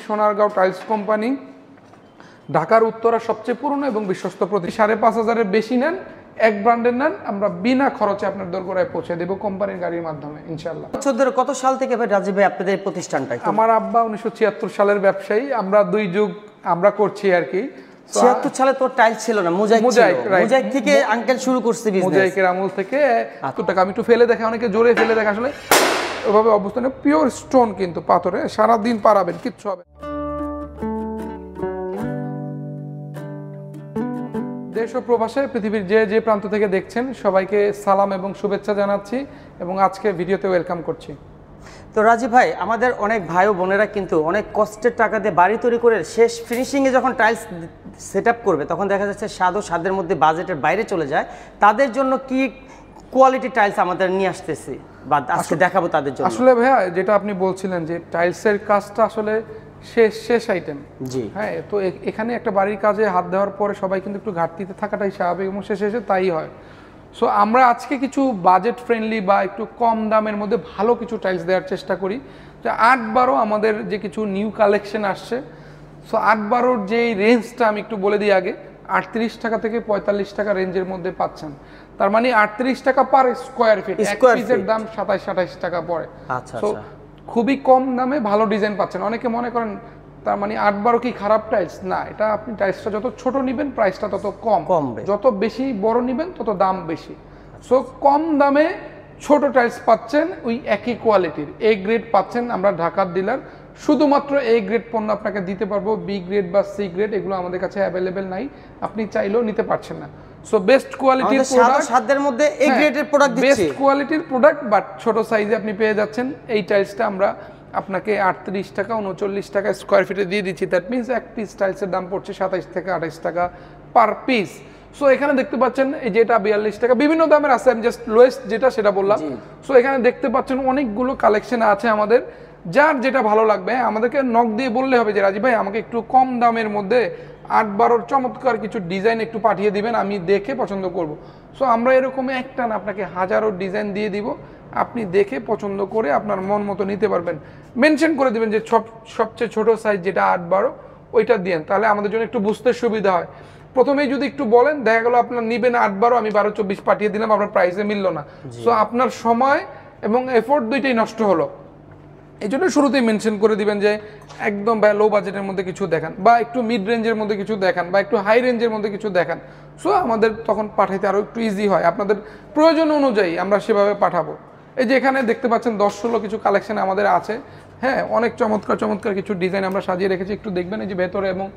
Sonargaon tiles company, ঢাকার উত্তরা সবচেয়ে পুরনো এবং বিশ্বস্ত প্রতিষ্ঠান। 5,500-এর বেশি নেন, এক ব্র্যান্ডের নেন, আমরা বিনা খরচে আপনার দোরগোড়ায় পৌঁছে দেবো কোম্পানির গাড়ির মাধ্যমে ইনশাআল্লাহ। কত সাল থেকে রাজীব ভাই আপনাদের প্রতিষ্ঠানটা? আমার আব্বা 1976 সালের ব্যবসায়ী, আমরা দুই যুগ আমরা করছি আর কি। 76 সালে তো টাইলস ছিল না, মোজাইক থেকে আঙ্কেল শুরু করছে বিজনেস। মোজাইকের আমল থেকে এত টাকা আমি একটু ফেলে দেখে, অনেকে জোরে ফেলে দেখে, আসলে ওভাবে অবস্থানে পিওর স্টোন কিন্তু পাথরে সারাদিন পারাবেন, কিচ্ছু হবে। দেশ ও প্রবাসে পৃথিবীর যে যে প্রান্ত থেকে দেখছেন সবাইকে সালাম এবং শুভেচ্ছা জানাচ্ছি এবং আজকে ভিডিওতে ওয়েলকাম করছি। তো রাজীব ভাই, আমাদের অনেক ভাই ও বোনেরা কিন্তু অনেক কষ্টের টাকা দিয়ে বাড়ি তৈরি করে শেষ ফিনিশিংয়ে যখন টাইলস সেট আপ করবে তখন দেখা যাচ্ছে স্বাদের মধ্যে বাজেটের বাইরে চলে যায়। তাদের জন্য কি কোয়ালিটি টাইলস আমাদের নিয়ে আসতেছি বা আজকে দেখাবো তাদের জন্য। আসলে ভাইয়া যেটা আপনি বলছিলেন যে টাইলসের কাজটা আসলে শেষ আইটেম। জি হ্যাঁ, তো এখানে একটা বাড়ির কাজে হাত দেওয়ার পরে সবাই কিন্তু একটু ঘাটতিতে থাকাটাই স্বাভাবিক এবং শেষে তাই হয়। সো আমরা আজকে কিছু বাজেট ফ্রেন্ডলি বা একটু কম দামের মধ্যে ভালো কিছু টাইলস দেওয়ার চেষ্টা করি। যে 8-12 আমাদের যে কিছু নিউ কালেকশন আসছে, সো 8-12-র যেই রেঞ্জটা আমি একটু বলে দিই আগে। 38 টাকা থেকে 45 টাকা রেঞ্জের মধ্যে পাচ্ছেন, তার মানে 38 টাকা পার স্কোয়ার ফিট। এক পিসের দাম 27-28 টাকা পড়ে। সো খুবই কম দামে ভালো ডিজাইন পাচ্ছেন। অনেকে মনে করেন তার মানে 8-12 কি খারাপ টাইলস? না, এটা আপনি টাইলসটা যত ছোট নেবেন প্রাইসটা তত কম, যত বেশি বড় নেবেন তত দাম বেশি। সো কম দামে ছোট টাইলস পাচ্ছেন, ওই একই কোয়ালিটির এ গ্রেড পাচ্ছেন। আমরা ঢাকার ডিলার, শুধুমাত্র এ গ্রেড পণ্য আপনাকে দিতে পারবো। বি গ্রেড বা সি গ্রেড এগুলো আমাদের কাছে অ্যাভেলেবেল নাই, আপনি চাইলেও নিতে পারছেন না। সো বেস্ট কোয়ালিটির প্রোডাক্ট, সাধ্যের মধ্যে এ গ্রেডের প্রোডাক্ট দিচ্ছি, বেস্ট কোয়ালিটির প্রোডাক্ট বাট ছোট সাইজে আপনি পেয়ে যাচ্ছেন। এই টাইলসটা আমরা আপনাকে 38 টাকা 39 টাকা স্কোয়ার ফিটে দিয়ে দিচ্ছি। দ্যাট মিনস এক পিস টাইলসের দাম পড়ছে 27 থেকে 28 টাকা পার পিস। সো এখানে দেখতে পাচ্ছেন এই যেটা 42 টাকা, বিভিন্ন দামের আছে, আমি জাস্ট লোয়েস্ট যেটা সেটা বললাম। সো এখানে দেখতে পাচ্ছেন অনেকগুলো কালেকশন আছে আমাদের, যার যেটা ভালো লাগবে আমাদেরকে নক দিয়ে বললে হবে যে রাজীব ভাই আমাকে একটু কম দামের মধ্যে 8-12-র চমৎকার কিছু ডিজাইন একটু পাঠিয়ে দিবেন, আমি দেখে পছন্দ করব। সো আমরা এরকম একটা না, আপনাকে হাজারো ডিজাইন দিয়ে দিব, আপনি দেখে পছন্দ করে আপনার মন মতো নিতে পারবেন। মেনশন করে দিবেন যে সবচেয়ে ছোট সাইজ যেটা 8-12 ওইটা দিয়েন, তাহলে আমাদের জন্য একটু বুঝতে সুবিধা হয়। প্রথমেই যদি একটু বলেন, দেখা গেল আপনার নিবেন 8-12, আমি 12-24 পাঠিয়ে দিলাম, আপনার প্রাইসে মিললো না। সো আপনার সময় এবং এফোর্ট দুইটাই নষ্ট হলো। এই জন্য শুরুতেই মেনশন করে দিবেন যে একদম ভাই লো বাজেটের মধ্যে কিছু দেখান, বা একটু মিড রেঞ্জের মধ্যে কিছু দেখান, বা একটু হাই রেঞ্জের মধ্যে কিছু দেখান। সো আমাদের তখন পাঠাইতে আরও একটু ইজি হয়, আপনাদের প্রয়োজন অনুযায়ী আমরা সেভাবে পাঠাবো। এই যে এখানে দেখতে পাচ্ছেন 10-16 কিছু কালেকশন আমাদের আছে। হ্যাঁ, অনেক চমৎকার কিছু ডিজাইন আমরা সাজিয়ে রেখেছি, একটু দেখবেন। এই যে ভেতরে এবং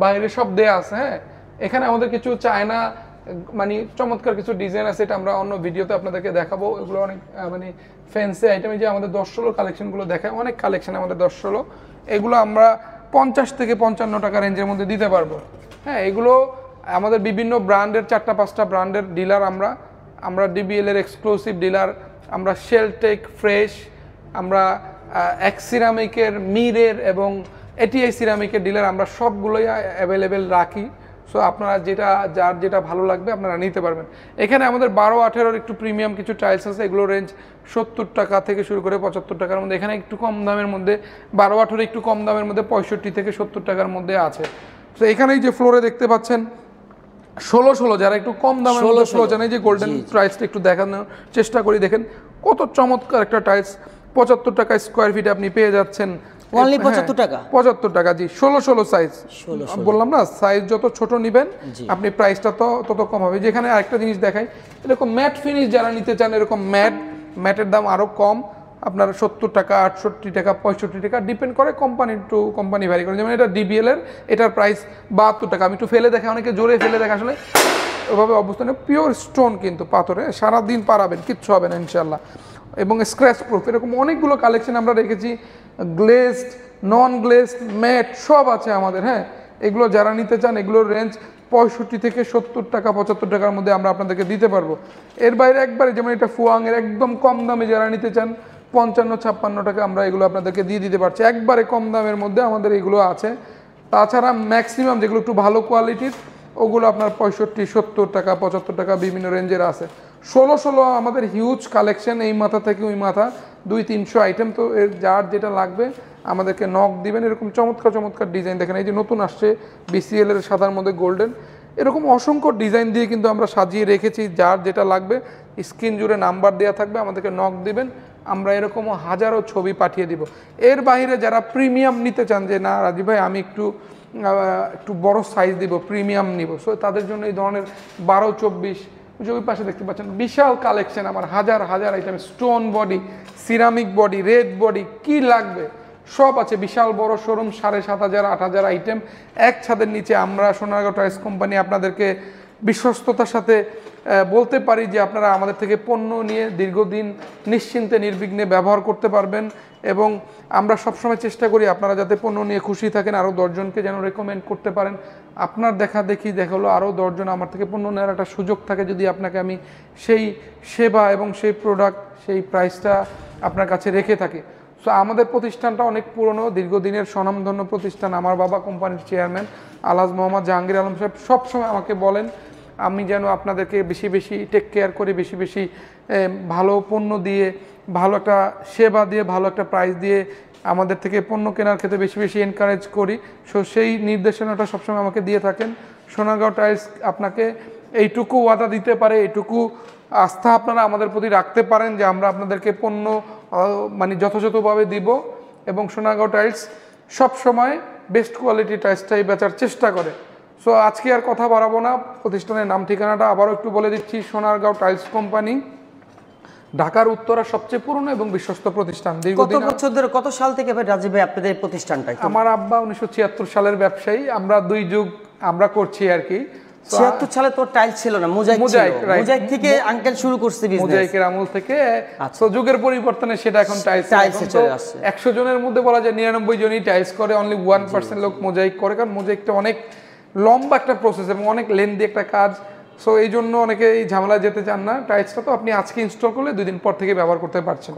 বাইরে সব দেয়া আছে। হ্যাঁ, এখানে আমাদের কিছু চায়না মানে চমৎকার কিছু ডিজাইন আছে, এটা আমরা অন্য ভিডিওতে আপনাদেরকে দেখাবো। এগুলো অনেক মানে ফ্যান্সি আইটেম। যে আমাদের 10-16 কালেকশনগুলো দেখায়, অনেক কালেকশন আমাদের 10-16, এগুলো আমরা 50 থেকে 55 টাকা রেঞ্জের মধ্যে দিতে পারবো। হ্যাঁ, এগুলো আমাদের বিভিন্ন ব্র্যান্ডের 4-5টা ব্র্যান্ডের ডিলার, আমরা ডিবিএল এর এক্সক্লুসিভ ডিলার, আমরা শেলটেক, ফ্রেশ, আমরা এক্স সিরামিকের, মিরের এবং এটিআই সিরামিকের ডিলার, আমরা সবগুলোই অ্যাভেলেবেল রাখি। সো আপনারা যার যেটা ভালো লাগবে আপনারা নিতে পারবেন। এখানে আমাদের 12-18-র একটু প্রিমিয়াম কিছু টাইলস আছে, এগুলো রেঞ্জ 70 টাকা থেকে শুরু করে 75 টাকার মধ্যে। এখানে একটু কম দামের মধ্যে 12-18 একটু কম দামের মধ্যে 65 থেকে 70 টাকার মধ্যে আছে। তো এখানেই যে ফ্লোরে দেখতে পাচ্ছেন 16-16, যারা একটু কম দামের মধ্যে ফ্লোর জানে, যে গোল্ডেন টাইলসটা একটু দেখানোর চেষ্টা করি। দেখেন কত চমৎকার একটা টাইলস, 75 টাকা স্কোয়ার ফিটে আপনি পেয়ে যাচ্ছেন। 75 টাকা, জি। 16-16 সাইজ বললাম না, সাইজ যত ছোট নেবেন আপনি প্রাইসটা তত কম হবে। যেখানে আরেকটা জিনিস দেখাই, এরকম ম্যাট ফিনিশ যারা নিতে চান, এরকম ম্যাটের দাম আরো কম, আপনার 70 টাকা, 68 টাকা, 65 টাকা, ডিপেন্ড করে কোম্পানি টু কোম্পানি ভ্যারি করে। যেমন এটা ডিবিএল এর, এটার প্রাইস 72 টাকা। আমি একটু ফেলে দেখা, অনেকে জোরে ফেলে দেখা, আসলে ওভাবে অবস্থানে পিওর স্টোন কিন্তু পাথরে সারাদিন পারাবেন, কিচ্ছু হবে না ইনশাল্লাহ। এবং স্ক্র্যাচ প্রুফ এরকম অনেকগুলো কালেকশন আমরা রেখেছি। গ্লেজড, নন গ্লেজড, ম্যাট সব আছে আমাদের। হ্যাঁ, এগুলো যারা নিতে চান, এগুলোর রেঞ্জ 65 থেকে 70 টাকা, 75 টাকার মধ্যে আমরা আপনাদেরকে দিতে পারবো। এর বাইরে একবারে যেমন এটা ফুয়াংয়ের একদম কম দামে যারা নিতে চান, 55-56 টাকা আমরা এগুলো আপনাদেরকে দিয়ে দিতে পারছি। একবারে কম দামের মধ্যে আমাদের এগুলো আছে। তাছাড়া ম্যাক্সিমাম যেগুলো একটু ভালো কোয়ালিটির, ওগুলো আপনার 65-70 টাকা, 75 টাকা বিভিন্ন রেঞ্জের আছে। 16-16 আমাদের হিউজ কালেকশন, এই মাথা থেকে ওই মাথা 200-300 আইটেম। তো এর যার যেটা লাগবে আমাদেরকে নক দিবেন। এরকম চমৎকার চমৎকার ডিজাইন দেখেন, এই যে নতুন আসছে BCL এর সাদার মধ্যে গোল্ডেন, এরকম অসংখ্য ডিজাইন দিয়ে কিন্তু আমরা সাজিয়ে রেখেছি। যার যেটা লাগবে স্ক্রিন জুড়ে নাম্বার দেওয়া থাকবে, আমাদেরকে নক দিবেন, আমরা এরকমও হাজারো ছবি পাঠিয়ে দিব। এর বাইরে যারা প্রিমিয়াম নিতে চান যে না রাজীব ভাই আমি একটু বড় সাইজ দিব, প্রিমিয়াম নিব, সো তাদের জন্য এই ধরনের 12-24 যে ওই পাশে দেখতে পাচ্ছেন বিশাল কালেকশন আমার, হাজার হাজার item, stone body, ceramic body, red body, কি লাগবে সব আছে। বিশাল বড় শোরুম, 7,500-8,000 আইটেম এক ছাদের নিচে। আমরা সোনারগাঁও টাইলস কোম্পানি আপনাদেরকে বিশ্বস্ততার সাথে বলতে পারি যে আপনারা আমাদের থেকে পণ্য নিয়ে দীর্ঘদিন নিশ্চিন্তে নির্বিঘ্নে ব্যবহার করতে পারবেন। এবং আমরা সবসময় চেষ্টা করি আপনারা যাতে পণ্য নিয়ে খুশি থাকেন, আরও 10 জনকে যেন রেকমেন্ড করতে পারেন। আপনার দেখা হলো আরও 10 জন আমার থেকে পণ্য নেওয়ার একটা সুযোগ থাকে যদি আপনাকে আমি সেই সেবা এবং সেই প্রোডাক্ট, সেই প্রাইসটা আপনার কাছে রেখে থাকি। সো আমাদের প্রতিষ্ঠানটা অনেক পুরনো, দীর্ঘদিনের স্বনামধন্য প্রতিষ্ঠান। আমার বাবা কোম্পানির চেয়ারম্যান আলহাজ মোহাম্মদ জাহাঙ্গীর আলম সাহেব সবসময় আমাকে বলেন আমি যেন আপনাদেরকে বেশি বেশি টেক কেয়ার করি, বেশি বেশি ভালো পণ্য দিয়ে, ভালো একটা সেবা দিয়ে, ভালো একটা প্রাইস দিয়ে আমাদের থেকে পণ্য কেনার ক্ষেত্রে বেশি বেশি এনকারেজ করি। সো সেই নির্দেশনাটা সবসময় আমাকে দিয়ে থাকেন। সোনারগাঁও টাইলস আপনাকে এইটুকু ওয়াদা দিতে পারে, এইটুকু আস্থা আপনারা আমাদের প্রতি রাখতে পারেন যে আমরা আপনাদেরকে পণ্য মানে যথাযথভাবে দিব। এবং সোনারগাঁও টাইলস সবসময় বেস্ট কোয়ালিটি টাইলসটাই বেচার চেষ্টা করে। সো আজকে আর কথা বাড়াবো না, প্রতিষ্ঠানের নাম ঠিকানাটা আবারও একটু বলে দিচ্ছি। সোনারগাঁও টাইলস কোম্পানি ঢাকার উত্তরা সবচেয়ে পুরনো এবং বিশ্বস্ত প্রতিষ্ঠান। কত বছর ধরে, কত সাল থেকে রাজীব ভাই আপনাদের এই প্রতিষ্ঠানটা? আমার আব্বা 1976 সালের ব্যবসায়ী, আমরা 2 যুগ আমরা করছি আর কি। 76 সালে তো টাইলস ছিল না, মোজাইক থেকে আঙ্কেল শুরু করছে বিজনেস, মোজাইকের আমল থেকে। সো যুগের পরিবর্তনে সেটা এখন টাইলস চলে আসছে। 100 জনের মধ্যে বলা যায় 99 জনই টাইলস করে, অনলি 1% লোক মোজাইক করে, কারণ মোজাইকটা অনেক লম্বা একটা প্রসেস এবং অনেক লেন্দি একটা কাজ। সো এই জন্য অনেকে এই ঝামেলা যেতে চান না। টাইলসটা তো আপনি আজকে ইনস্টল করলে 2 দিন পর থেকে ব্যবহার করতে পারছেন।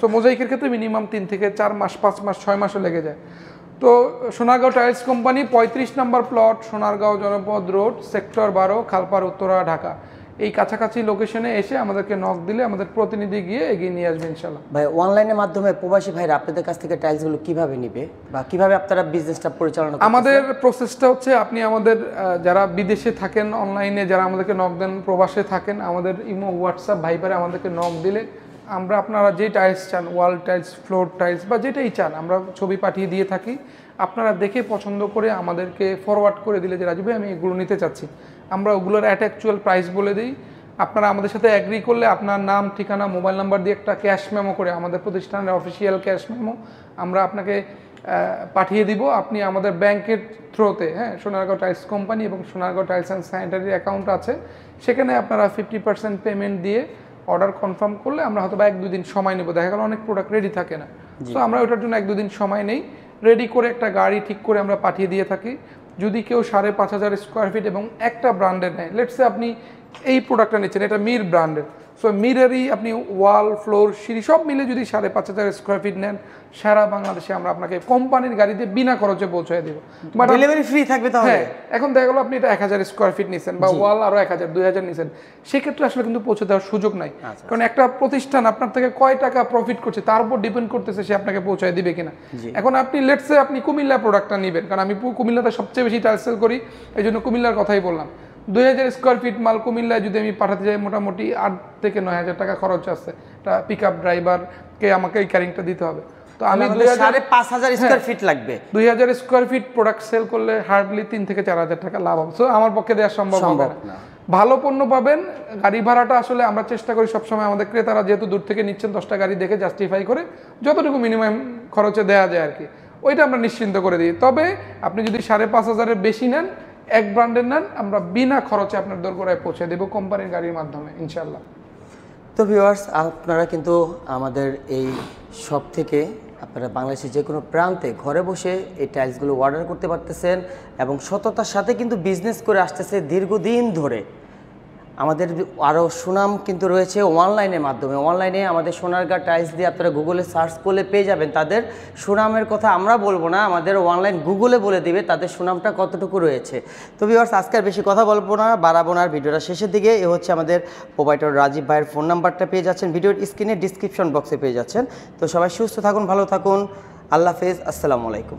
সো মোজাইকের ক্ষেত্রে মিনিমাম 3 থেকে 4 মাস, 5 মাস, 6 মাসও লেগে যায়। তো সোনারগাঁও টাইলস কোম্পানি 35 নম্বর প্লট, সোনারগাঁও জনপদ রোড, সেক্টর 12, খালপাড়, উত্তরা, ঢাকা। এই কাছাকাছি লোকেশনে এসে আমাদেরকে নক দিলে আমাদের প্রতিনিধি গিয়ে এগিয়ে নিয়ে আসবে ইনশাল্লাহ। ভাই অনলাইনের মাধ্যমে প্রবাসী ভাইরা আপনাদের কাছ থেকে টাইলসগুলো কিভাবে নিবে বা কিভাবে আপনারা বিজনেসটা পরিচালনা করবেন? আমাদের প্রসেসটা হচ্ছে আপনি আমাদের যারা বিদেশে থাকেন, অনলাইনে যারা আমাদেরকে নক দেন, প্রবাসে থাকেন, আমাদের ইমো, হোয়াটসঅ্যাপ, ভাইবারে আমাদেরকে নক দিলে আমরা আপনারা যে টাইলস চান, ওয়াল টাইলস, ফ্লোর টাইলস বা যেটাই চান, আমরা ছবি পাঠিয়ে দিয়ে থাকি। আপনারা দেখে পছন্দ করে আমাদেরকে ফরওয়ার্ড করে দিলে যে রাজীব ভাই আমি এগুলো নিতে চাচ্ছি, আমরা ওগুলোর অ্যাকচুয়াল প্রাইস বলে দিই। আপনারা আমাদের সাথে অ্যাগ্রি করলে আপনার নাম, ঠিকানা, মোবাইল নাম্বার দিয়ে একটা ক্যাশ মেমো করে, আমাদের প্রতিষ্ঠানের অফিসিয়াল ক্যাশ মেমো আমরা আপনাকে পাঠিয়ে দিব। আপনি আমাদের ব্যাংকের থ্রুতে, হ্যাঁ, সোনারগাঁও টাইলস কোম্পানি এবং Sonargaon tiles and sanitary account আছে, সেখানে আপনারা 50% পেমেন্ট দিয়ে অর্ডার কনফার্ম করলে আমরা হয়তো বা 1-2 দিন সময় নেব। দেখা গেল অনেক প্রোডাক্ট রেডি থাকে না, তো আমরা ওটার জন্য 1-2 দিন সময় নেই, রেডি করে একটা গাড়ি ঠিক করে আমরা পাঠিয়ে দিয়ে থাকি। যদি কেউ 5,500 স্কোয়ার ফিট এবং একটা ব্র্যান্ডের নেয়, লেটসে আপনি এই প্রোডাক্টটা নিচ্ছেন, এটা মির ব্র্যান্ডের, সো মিরেরই আপনি ওয়াল, ফ্লোর, সিঁড়ি সব মিলে যদি 5,500 স্কোয়ার ফিট নেন, সারা বাংলাদেশে আমরা আপনাকে কোম্পানির গাড়িতে বিনা খরচে পৌঁছায় দেব। ডেলিভারি ফ্রি থাকবে তাহলে? হ্যাঁ, এখন দেখা গেলো আপনি এটা 1000 স্কোয়ার ফিট নিছেন বা ওয়াল আরো 1000, 2000 নিছেন, সেক্ষেত্রে আসলে কিন্তু পৌঁছে দেওয়ার সুযোগ নাই। কারণ একটা প্রতিষ্ঠান আপনার থেকে কয় টাকা প্রফিট করছে তার উপর ডিপেন্ড করতেছে সে আপনাকে পৌঁছায় দিবে কিনা। এখন আপনি লেটসে আপনি কুমিল্লা প্রোডাক্টটা নেবেন, কারণ আমি কুমিল্লাতে সবচেয়ে বেশি টাইলস সেল করি, এই জন্য কুমিল্লার কথাই বললাম। 2000 স্কোয়ার ফিট মাল কুমিল্লায় যদি আমি পাঠাতে যাই, মোটামুটি 8 থেকে 9,000 টাকা খরচ আছে। এটা পিক আপ ড্রাইভারকে আমাকে এই ক্যারিংটা দিতে হবে। তো আমি 5,500 স্কোয়ার ফিট লাগবে। 2000 স্কোয়ার ফিট প্রোডাক্ট সেল করলে হার্ডলি 3 থেকে 4,000 টাকা লাভ হবে। সো আমার পক্ষে দেওয়া সম্ভব হবে না। ভালো পণ্য পাবেন। গাড়ি ভাড়াটা আসলে আমরা চেষ্টা করি সবসময় আমাদের ক্রেতারা যেহেতু দূর থেকে নিচ্ছেন, 10টা গাড়ি দেখে জাস্টিফাই করে যতটুকু মিনিমাম খরচে দেওয়া যায় আর কি, ওইটা আমরা নিশ্চিন্ত করে দিই। তবে আপনি যদি 5,500-এর বেশি নেন, এক ব্র্যান্ডের নেন, আমরা বিনা খরচে আপনার দোরগোড়ায় পৌঁছে দেব কোম্পানির গাড়ির মাধ্যমে ইনশাল্লাহ। তো ভিউয়ার্স, আপনারা কিন্তু আমাদের এই শপ থেকে আপনারা বাংলাদেশের যে কোনো প্রান্তে ঘরে বসে এই টাইলসগুলো অর্ডার করতে পারতেছেন এবং সততার সাথে কিন্তু বিজনেস করে আসতেছে দীর্ঘদিন ধরে। আমাদের আরও সুনাম কিন্তু রয়েছে অনলাইনের মাধ্যমে। অনলাইনে আমাদের সোনারগাঁ টাইলস দিয়ে আপনারা গুগলে সার্চ করলে পেয়ে যাবেন। তাদের সুনামের কথা আমরা বলবো না, আমাদের অনলাইন গুগলে বলে দিবে তাদের সুনামটা কতটুকু রয়েছে। তো ভিউয়ার্স, আজকে আর বেশি কথা বলবো না, বাড়াবো না। ভিডিওটা শেষের দিকে এ হচ্ছে আমাদের প্রোভাইডার রাজীব ভাইয়ের ফোন নাম্বারটা পেয়ে যাচ্ছেন, ভিডিওর স্ক্রিনে ডিসক্রিপশন বক্সে পেয়ে যাচ্ছেন। তো সবাই সুস্থ থাকুন, ভালো থাকুন, আল্লাহ হাফেজ, আসসালামু আলাইকুম।